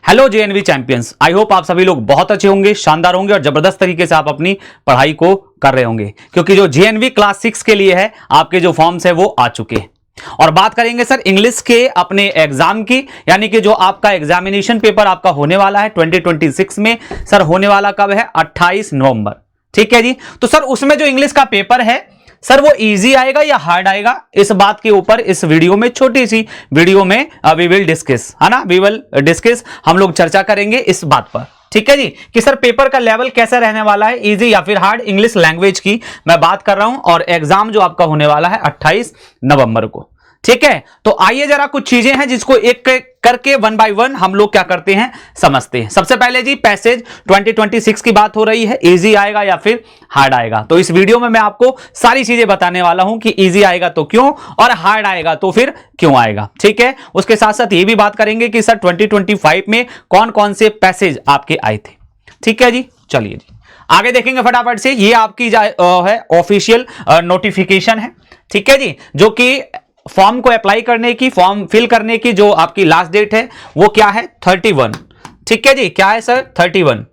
Hello JNV champions, I hope आप सभी लोग बहुत अच्छे होंगे, शानदार होंगे और जबरदस्त तरीके से आप अपनी पढ़ाई को कर रहे होंगे, क्योंकि जो जेएनवी क्लास 6 के लिए है आपके जो फॉर्म्स है वो आ चुके हैं। और बात करेंगे सर इंग्लिश के अपने एग्जाम की, यानी कि जो आपका एग्जामिनेशन पेपर आपका होने वाला है 2026 में। सर होने वाला कब है? 28 नवंबर। ठीक है जी। तो सर उसमें जो इंग्लिश का पेपर है सर वो इजी आएगा या हार्ड आएगा, इस बात के ऊपर इस वीडियो में, छोटी सी वीडियो में वी विल डिस्कस, है ना, वी विल डिस्कस, हम लोग चर्चा करेंगे इस बात पर। ठीक है जी, कि सर पेपर का लेवल कैसा रहने वाला है, इजी या फिर हार्ड, इंग्लिश लैंग्वेज की मैं बात कर रहा हूं। और एग्जाम जो आपका होने वाला है 28 नवंबर को। ठीक है, तो आइए जरा कुछ चीजें हैं जिसको एक करके वन बाय वन हम लोग क्या करते हैं, समझते हैं। सबसे पहले जी पैसेज 2026 की बात हो रही है, इजी आएगा या फिर हार्ड आएगा। तो इस वीडियो में मैं आपको सारी चीजें बताने वाला हूं कि इजी आएगा तो क्यों और हार्ड आएगा तो फिर क्यों आएगा। ठीक है, उसके साथ साथ ये भी बात करेंगे कि सर 2025 में कौन कौन से पैसेज आपके आए थे। ठीक है जी, चलिए जी आगे देखेंगे फटाफट से। ये आपकी है ऑफिशियल नोटिफिकेशन है। ठीक है जी, जो कि फॉर्म को अप्लाई करने की, फॉर्म फिल करने की जो आपकी लास्ट डेट है वो क्या है? 31। ठीक है जी, क्या है सर? 31।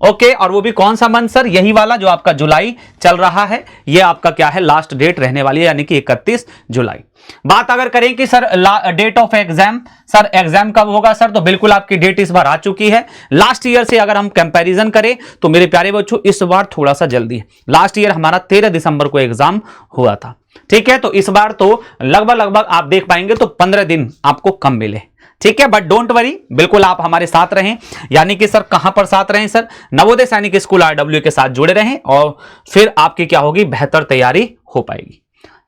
ओके, और वो भी कौन सा मंथ सर? यही वाला जो आपका जुलाई चल रहा है, ये आपका क्या है, लास्ट डेट रहने वाली है, यानी कि 31 जुलाई। बात अगर करें कि sir date of exam, sir exam कब होगा सर? तो बिल्कुल आपकी डेट इस बार आ चुकी है। लास्ट ईयर से अगर हम कंपैरिजन करें तो मेरे प्यारे बच्चों इस बार थोड़ा सा जल्दी है। लास्ट ईयर हमारा 13 दिसंबर को एग्जाम हुआ था। ठीक है, तो इस बार तो लगभग आप देख पाएंगे तो 15 दिन आपको कम मिले। ठीक है, बट डोंट वरी, बिल्कुल आप हमारे साथ रहें। यानी कि सर कहां पर साथ रहें सर? नवोदय सैनिक स्कूल आरडब्ल्यू के साथ जुड़े रहें और फिर आपकी क्या होगी, बेहतर तैयारी हो पाएगी।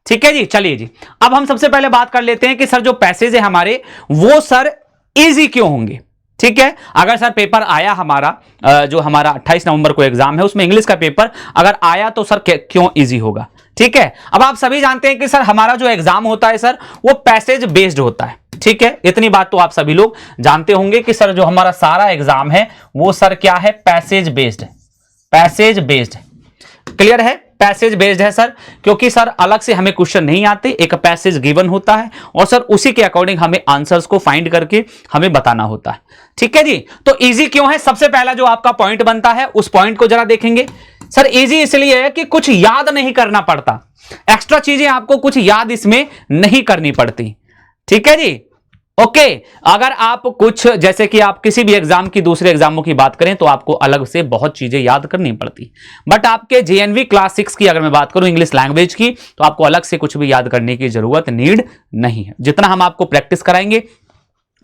ठीक है जी, चलिए जी अब हम सबसे पहले बात कर लेते हैं कि सर जो पैसेज है हमारे वो सर इजी क्यों होंगे। ठीक है, अगर सर पेपर आया हमारा जो हमारा 28 नवंबर को एग्जाम है उसमें इंग्लिश का पेपर अगर आया तो सर क्यों इजी होगा। ठीक है, अब आप सभी जानते हैं कि सर हमारा जो एग्जाम होता है सर वो पैसेज बेस्ड होता है। ठीक है, इतनी बात तो आप सभी लोग जानते होंगे कि सर जो हमारा सारा एग्जाम है वो सर क्या है, पैसेज बेस्ड है। पैसेज बेस्ड क्लियर है, पैसेज बेस्ड है सर, क्योंकि सर अलग से हमें क्वेश्चन नहीं आते, एक पैसेज गिवन होता है और सर उसी के अकॉर्डिंग हमें आंसर्स को फाइंड करके हमें बताना होता है। ठीक है जी, तो इजी क्यों है, सबसे पहला जो आपका पॉइंट बनता है उस पॉइंट को जरा देखेंगे। सर इजी इसलिए है कि कुछ याद नहीं करना पड़ता, एक्स्ट्रा चीजें आपको कुछ याद इसमें नहीं करनी पड़ती। ठीक है जी, ओके। अगर आप कुछ जैसे कि आप किसी भी एग्जाम की, दूसरे एग्जामों की बात करें तो आपको अलग से बहुत चीजें याद करनी पड़ती, बट आपके जेएनवी क्लास 6 की अगर मैं बात करूं इंग्लिश लैंग्वेज की, तो आपको अलग से कुछ भी याद करने की जरूरत, नीड नहीं है। जितना हम आपको प्रैक्टिस कराएंगे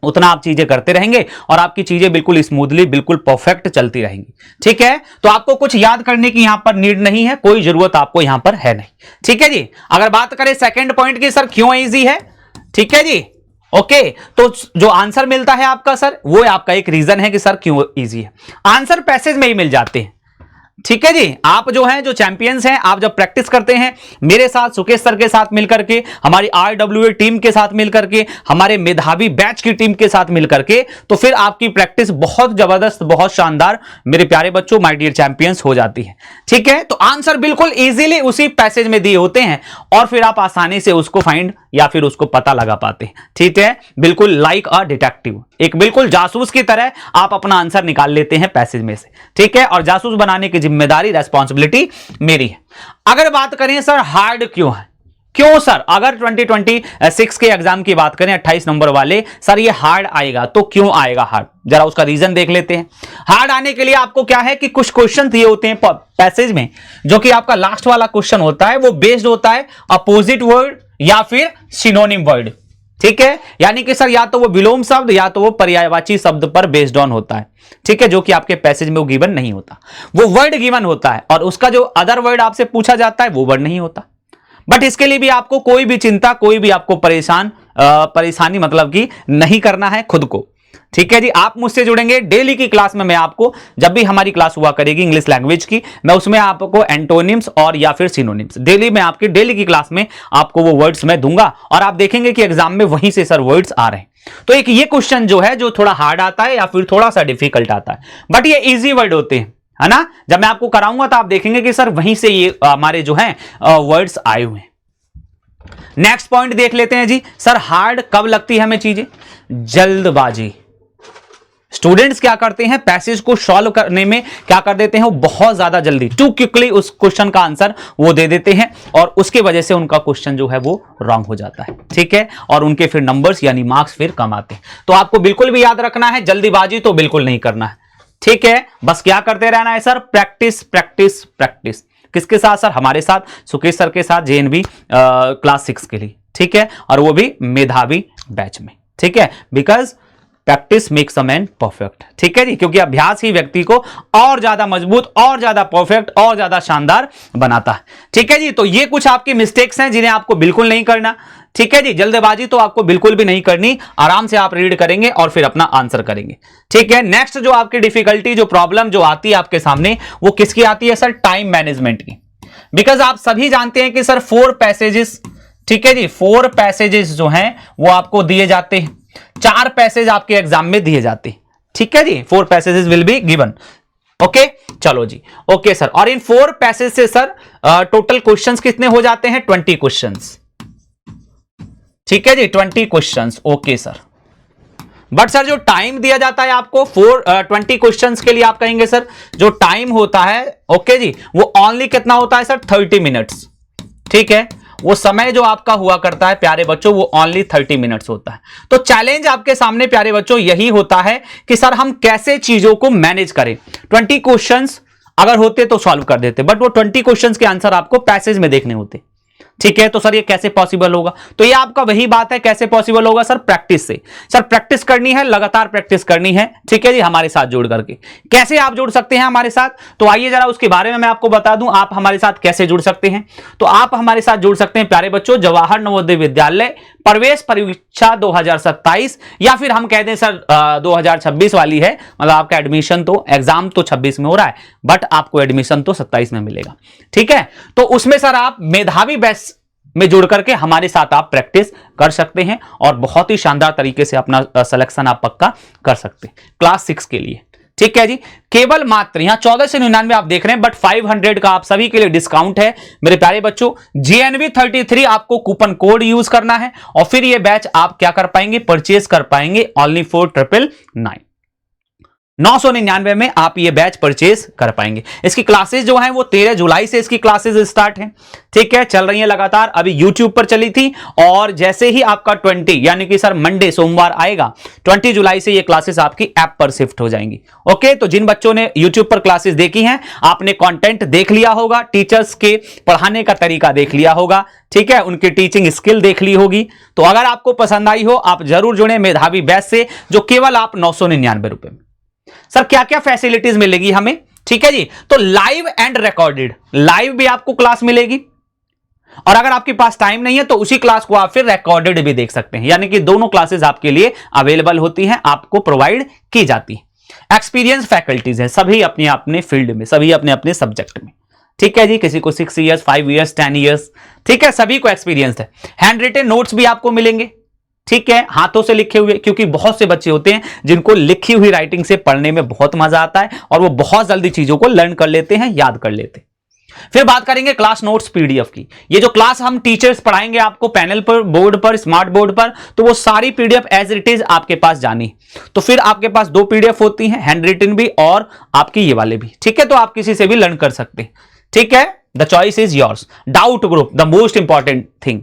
उतना आप चीजें करते रहेंगे और आपकी चीजें बिल्कुल स्मूथली, बिल्कुल परफेक्ट चलती रहेंगी। ठीक है, तो आपको कुछ याद करने की यहां पर नीड नहीं है, कोई जरूरत आपको यहां पर है नहीं। ठीक है जी, अगर बात करें सेकंड पॉइंट की, सर क्यों इजी है। ठीक है जी, ओके, तो जो आंसर मिलता है आपका सर वो आपका एक रीजन है कि सर क्यों इजी है। आंसर पैसेज में ही मिल जाते हैं। ठीक है जी, आप जो हैं, जो चैंपियंस हैं, आप जब प्रैक्टिस करते हैं मेरे साथ, सुकेश सर के साथ मिलकर के, हमारी आरडब्ल्यूए टीम के साथ मिलकर के, हमारे मेधावी बैच की टीम के साथ मिलकर के, तो फिर आपकी प्रैक्टिस बहुत जबरदस्त, बहुत शानदार मेरे प्यारे बच्चों, माय डियर चैंपियंस हो जाती है। ठीक है, तो आंसर बिल्कुल इजीली उसी पैसेज में दिए होते हैं और फिर आप आसानी से उसको फाइंड या फिर उसको पता लगा पाते हैं। ठीक है, बिल्कुल लाइक अ डिटेक्टिव, एक बिल्कुल जासूस की तरह आप अपना आंसर निकाल लेते हैं पैसेज में से। ठीक है, और जासूस बनाने की जिम्मेदारी, रेस्पॉन्सिबिलिटी मेरी है। अगर बात करें सर हार्ड क्यों है, क्यों सर अगर 2026 के एग्जाम की बात करें 28 नंबर वाले, सर ये हार्ड आएगा तो क्यों आएगा हार्ड, जरा उसका रीजन देख लेते हैं। हार्ड आने के लिए आपको क्या है कि कुछ क्वेश्चन दिए होते हैं पैसेज में, जो कि आपका लास्ट वाला क्वेश्चन होता है वो बेस्ड होता है अपोजिट वर्ड या फिर सिनोनिम वर्ड। ठीक है, यानी कि सर या तो वो विलोम शब्द या तो वो पर्यायवाची शब्द पर बेस्ड ऑन होता है। ठीक है, जो कि आपके पैसेज में वो गिवन नहीं होता, वो वर्ड गिवन होता है और उसका जो अदर वर्ड आपसे पूछा जाता है वो वर्ड नहीं होता। बट इसके लिए भी आपको कोई भी चिंता, कोई भी आपको परेशानी मतलब कि नहीं करना है खुद को। ठीक है जी, आप मुझसे जुड़ेंगे डेली की क्लास में, मैं आपको जब भी हमारी क्लास हुआ करेगी इंग्लिश लैंग्वेज की, मैं उसमें आपको एंटोनिम्स और या फिर सिनोनिम्स डेली में आपकी डेली की क्लास में आपको वो वर्ड्स मैं दूंगा और आप देखेंगे कि एग्जाम में वहीं से सर वर्ड्स आ रहे हैं। तो एक ये क्वेश्चन जो है जो थोड़ा हार्ड आता है या फिर थोड़ा सा डिफिकल्ट आता है, बट ये इजी वर्ड होते हैं, है ना। जब मैं आपको कराऊंगा तो आप देखेंगे कि सर वहीं से ये हमारे जो है वर्ड्स आए हुए हैं। नेक्स्ट पॉइंट देख लेते हैं जी, सर हार्ड कब लगती है हमें चीजें, जल्दबाजी। स्टूडेंट्स क्या करते हैं, पैसेज को सॉल्व करने में क्या कर देते हैं, वो बहुत ज्यादा जल्दी टू क्विकली उस क्वेश्चन का आंसर वो दे देते हैं और उसकी वजह से उनका क्वेश्चन जो है वो रॉन्ग हो जाता है, ठीक है, और उनके फिर नंबर्स यानी मार्क्स फिर कम आते हैं। तो आपको बिल्कुल भी याद रखना है, जल्दीबाजी तो बिल्कुल नहीं करना है, ठीक है, बस क्या करते रहना है सर, प्रैक्टिस प्रैक्टिस प्रैक्टिस। किसके साथ सर, हमारे साथ, सुकेश सर के साथ, जेएनवी क्लास 6 के लिए, ठीक है, और वो भी मेधावी बैच में, ठीक है, because practice makes a man perfect, ठीक है जी, क्योंकि अभ्यास ही व्यक्ति को और ज्यादा मजबूत, और ज्यादा परफेक्ट, और ज्यादा शानदार बनाता है, ठीक है जी। तो ये कुछ आपकी मिस्टेक्स हैं जिन्हें आपको बिल्कुल नहीं करना, ठीक है जी, जल्दबाजी तो आपको बिल्कुल भी नहीं करनी, आराम से आप रीड करेंगे और फिर अपना आंसर करेंगे, ठीक है। नेक्स्ट जो आपकी डिफिकल्टी, जो प्रॉब्लम जो आती है आपके सामने, वो किसकी आती है सर, टाइम मैनेजमेंट की। बिकॉज आप सभी जानते हैं कि सर 4 पैसेजेस, ठीक है जी, 4 पैसेजेस जो हैं वो आपको दिए जाते हैं, 4 पैसेज आपके एग्जाम में दिए जाते हैं, ठीक है जी, 4 passages will be given, okay, चलो जी, ओके सर। और इन 4 पैसेज से सर टोटल क्वेश्चंस कितने हो जाते हैं, 20 क्वेश्चंस, ठीक है जी, 20 questions, okay sir. But sir जो टाइम दिया जाता है आपको 20 क्वेश्चंस के लिए, आप कहेंगे सर जो टाइम होता है, ओके जी, वो ओनली कितना होता है सर, 30 मिनट्स, ठीक है, वो समय जो आपका हुआ करता है प्यारे बच्चों, वो ओनली 30 मिनट्स होता है। तो चैलेंज आपके सामने प्यारे बच्चों यही होता है कि सर हम कैसे चीजों को मैनेज करें। 20 क्वेश्चंस अगर होते तो सॉल्व कर देते, बट वो 20 क्वेश्चंस के आंसर आपको पैसेज में देखने होते, ठीक है। तो सर ये कैसे पॉसिबल होगा, तो ये आपका वही बात है, कैसे पॉसिबल होगा सर, प्रैक्टिस से। सर प्रैक्टिस करनी है, लगातार प्रैक्टिस करनी है, ठीक है जी, हमारे साथ जुड़ करके। कैसे आप जुड़ सकते हैं हमारे साथ, तो आइए जरा उसके बारे में मैं आपको बता दूं, आप हमारे साथ कैसे जुड़ सकते हैं। तो आप हमारे साथ जुड़ सकते हैं प्यारे बच्चों, जवाहर नवोदय विद्यालय प्रवेश परीक्षा 2027, या फिर हम कह दें सर 2026 वाली है, मतलब आपका एडमिशन तो, एग्जाम तो 26 में हो रहा है, बट आपको एडमिशन तो 27 में मिलेगा, ठीक है। तो उसमें सर आप मेधावी बैच में जुड़ करके हमारे साथ आप प्रैक्टिस कर सकते हैं और बहुत ही शानदार तरीके से अपना सिलेक्शन आप पक्का कर सकते हैं क्लास 6 के लिए, ठीक है जी। केवल मात्र यहां 1499 आप देख रहे हैं, बट 500 का आप सभी के लिए डिस्काउंट है मेरे प्यारे बच्चों। GNV 33 आपको कूपन कोड यूज करना है और फिर ये बैच आप क्या कर पाएंगे, परचेज कर पाएंगे ओनली 4999, 999 में आप ये बैच परचेज कर पाएंगे। इसकी क्लासेस जो हैं वो 13 जुलाई से इसकी क्लासेस स्टार्ट हैं, ठीक है, चल रही है लगातार। अभी YouTube पर चली थी और जैसे ही आपका 20 यानी कि सर मंडे सोमवार आएगा 20 जुलाई से ये क्लासेस आपकी ऐप पर शिफ्ट हो जाएंगी, ओके। तो जिन बच्चों ने YouTube पर क्लासेस देखी हैं, आपने कंटेंट देख लिया होगा, टीचर्स के पढ़ाने का तरीका देख लिया होगा, ठीक है, उनकी टीचिंग स्किल देख ली होगी। तो अगर आपको पसंद आई हो, आप जरूर जुड़े मेधावी बैच से, जो केवल आप 999 रुपए में। सर क्या क्या फैसिलिटीज मिलेगी हमें, ठीक है जी, तो लाइव एंड रिकॉर्डेड, लाइव भी आपको क्लास मिलेगी और अगर आपके पास टाइम नहीं है तो उसी क्लास को आप फिर रिकॉर्डेड भी देख सकते हैं, यानी कि दोनों क्लासेस आपके लिए अवेलेबल होती हैं, आपको प्रोवाइड की जाती है। एक्सपीरियंस फैकल्टीज हैं, सभी अपने अपने फील्ड में, सभी अपने अपने सब्जेक्ट में, ठीक है जी, किसी को 6 ईयर्स, 5 ईयर्स, 10 ईयर्स, ठीक है, सभी को एक्सपीरियंस है। हैंड रिटन नोट्स भी आपको मिलेंगे, ठीक है, हाथों से लिखे हुए, क्योंकि बहुत से बच्चे होते हैं जिनको लिखी हुई राइटिंग से पढ़ने में बहुत मजा आता है और वो बहुत जल्दी चीजों को लर्न कर लेते हैं, याद कर लेते हैं। फिर बात करेंगे क्लास नोट्स पीडीएफ की। ये जो क्लास हम टीचर्स पढ़ाएंगे आपको पैनल पर, बोर्ड पर, स्मार्ट बोर्ड पर, तो वो सारी पीडीएफ एज इट इज आपके पास जानी। तो फिर आपके पास 2 पीडीएफ होती हैं, हैंड रिटन भी और आपकी ये वाले भी, ठीक है। तो आप किसी से भी लर्न कर सकते हैं, ठीक है, the choice is yours. Doubt group, the most important thing,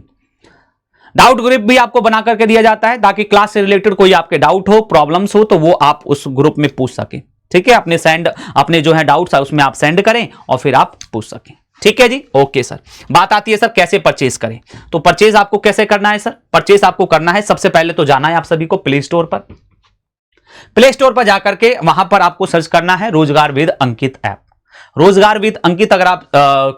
doubt group भी आपको बना करके दिया जाता है ताकि क्लास से रिलेटेड कोई आपके डाउट हो, प्रॉब्लम्स हो, तो वो आप उस ग्रुप में पूछ सकें, ठीक है। अपने जो है डाउट्स उसमें आप सेंड करें और फिर आप पूछ सकें, ठीक है जी, ओके सर। बात आती है सर कैसे परचेज करें, तो परचेज आपको कैसे करना है सर, परचेज आपको करना है, सबसे पहले तो जाना है आप सभी को प्ले स्टोर पर। प्ले स्टोर पर जाकर के वहां पर आपको सर्च करना है रोजगार विद अंकित ऐप। रोजगार विद अंकित अगर आप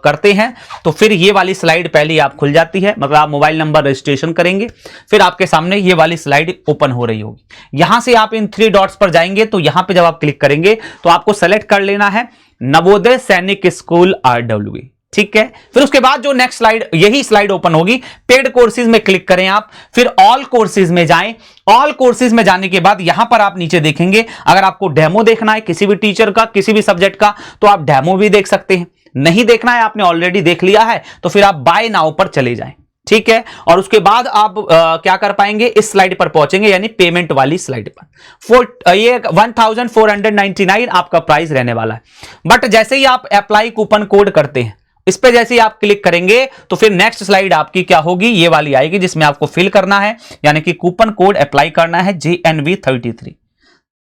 करते हैं तो फिर ये वाली स्लाइड पहले आप खुल जाती है, मतलब आप मोबाइल नंबर रजिस्ट्रेशन करेंगे, फिर आपके सामने ये वाली स्लाइड ओपन हो रही होगी। यहां से आप इन 3 डॉट्स पर जाएंगे, तो यहां पे जब आप क्लिक करेंगे तो आपको सेलेक्ट कर लेना है नवोदय सैनिक स्कूल RWE, ठीक है। फिर उसके बाद जो नेक्स्ट स्लाइड, यही स्लाइड ओपन होगी, पेड कोर्सेज में क्लिक करें आप, फिर ऑल कोर्सेज में जाएं। ऑल कोर्सेज में जाने के बाद यहां पर आप नीचे देखेंगे, अगर आपको डेमो देखना है किसी भी टीचर का, किसी भी सब्जेक्ट का, तो आप डेमो भी देख सकते हैं। नहीं देखना है, आपने ऑलरेडी देख लिया है, तो फिर आप बाय नाउ पर चले जाएं, ठीक है। और उसके बाद आप क्या कर पाएंगे, इस स्लाइड पर पहुंचेंगे, यानी पेमेंट वाली स्लाइड पर। ये 1499 आपका प्राइस रहने वाला है। बट जैसे ही आप अप्लाई कूपन कोड करते हैं, इस पे जैसे ही आप क्लिक करेंगे तो फिर नेक्स्ट स्लाइड आपकी क्या होगी, ये वाली आएगी, जिसमें आपको फिल करना है, यानी कि कूपन कोड अप्लाई करना है JNV33।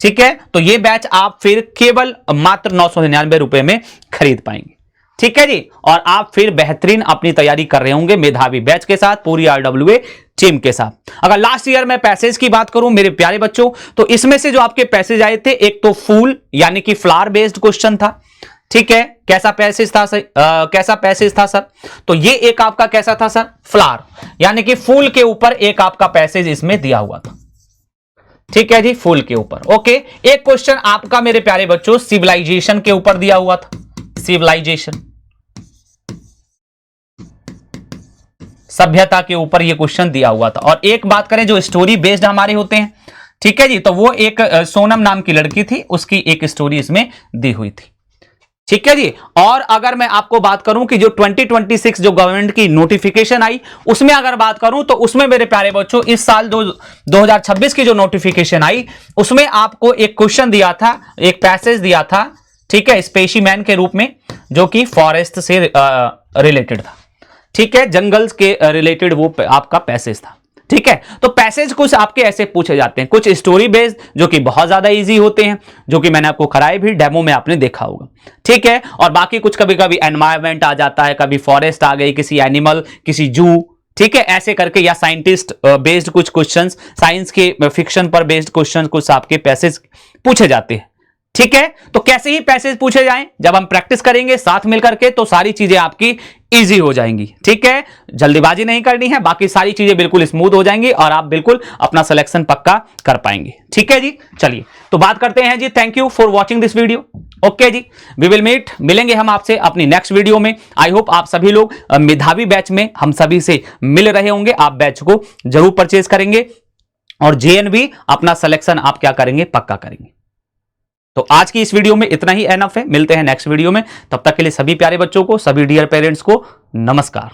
ठीक है, तो ये बैच आप फिर केवल मात्र 999 रुपए में खरीद पाएंगे। ठीक है जी, और आप फिर बेहतरीन अपनी तैयारी कर रहे होंगे मेधावी बैच के साथ, पूरी RWA टीम के साथ। अगर लास्ट ईयर में पैसेज की बात करूं मेरे प्यारे बच्चों, तो इसमें से जो आपके पैसेज आए थे, एक तो फूल यानी कि फ्लावर बेस्ड क्वेश्चन था। ठीक है, कैसा पैसेज था सर? कैसा पैसेज था सर? तो ये एक आपका कैसा था सर? फ्लावर, यानी कि फूल के ऊपर एक आपका पैसेज इसमें दिया हुआ था। ठीक है जी, फूल के ऊपर। ओके, एक क्वेश्चन आपका मेरे प्यारे बच्चों सिविलाइजेशन के ऊपर दिया हुआ था, सिविलाइजेशन, सभ्यता के ऊपर ये क्वेश्चन दिया हुआ था। और एक बात करें जो स्टोरी बेस्ड हमारे होते हैं, ठीक है जी, तो वो एक सोनम नाम की लड़की थी, उसकी एक स्टोरी इसमें दी हुई थी। ठीक है जी। और अगर मैं आपको बात करूं कि जो 2026 जो गवर्नमेंट की नोटिफिकेशन आई, उसमें अगर बात करूं तो उसमें मेरे प्यारे बच्चों इस साल 2026 की जो नोटिफिकेशन आई, उसमें आपको एक क्वेश्चन दिया था, एक पैसेज दिया था, ठीक है, स्पेसीमैन के रूप में, जो कि फॉरेस्ट से रिलेटेड था। ठीक है, जंगल्स के रिलेटेड वो आपका पैसेज था। ठीक है, तो पैसेज कुछ आपके ऐसे पूछे जाते हैं, कुछ स्टोरी बेस्ड जो कि बहुत ज्यादा इजी होते हैं, जो कि मैंने आपको कराए भी, डेमो में आपने देखा होगा। ठीक है, और बाकी कुछ कभी कभी एनवायरमेंट आ जाता है, कभी फॉरेस्ट आ गई, किसी एनिमल, किसी जू, ठीक है, ऐसे करके, या साइंटिस्ट बेस्ड कुछ क्वेश्चंस, साइंस के फिक्शन पर बेस्ड क्वेश्चंस कुछ आपके पैसेज पूछे जाते हैं। ठीक है, तो कैसे ही पैसेज पूछे जाएं, जब हम प्रैक्टिस करेंगे साथ मिलकर के, तो सारी चीजें आपकी इजी हो जाएंगी। ठीक है, जल्दीबाजी नहीं करनी है, बाकी सारी चीजें बिल्कुल स्मूथ हो जाएंगी और आप बिल्कुल अपना सिलेक्शन पक्का कर पाएंगे। ठीक है जी, चलिए तो बात करते हैं जी। Thank you for watching this video. Okay जी, वी विल मीट, मिलेंगे हम आपसे अपनी नेक्स्ट वीडियो में। आई होप आप सभी लोग मेधावी बैच में हम सभी से मिल रहे होंगे, आप बैच को जरूर परचेज करेंगे और JNV अपना सिलेक्शन आप क्या करेंगे, पक्का करेंगे। तो आज की इस वीडियो में इतना ही एनफ है, मिलते हैं नेक्स्ट वीडियो में। तब तक के लिए सभी प्यारे बच्चों को, सभी डियर पेरेंट्स को नमस्कार।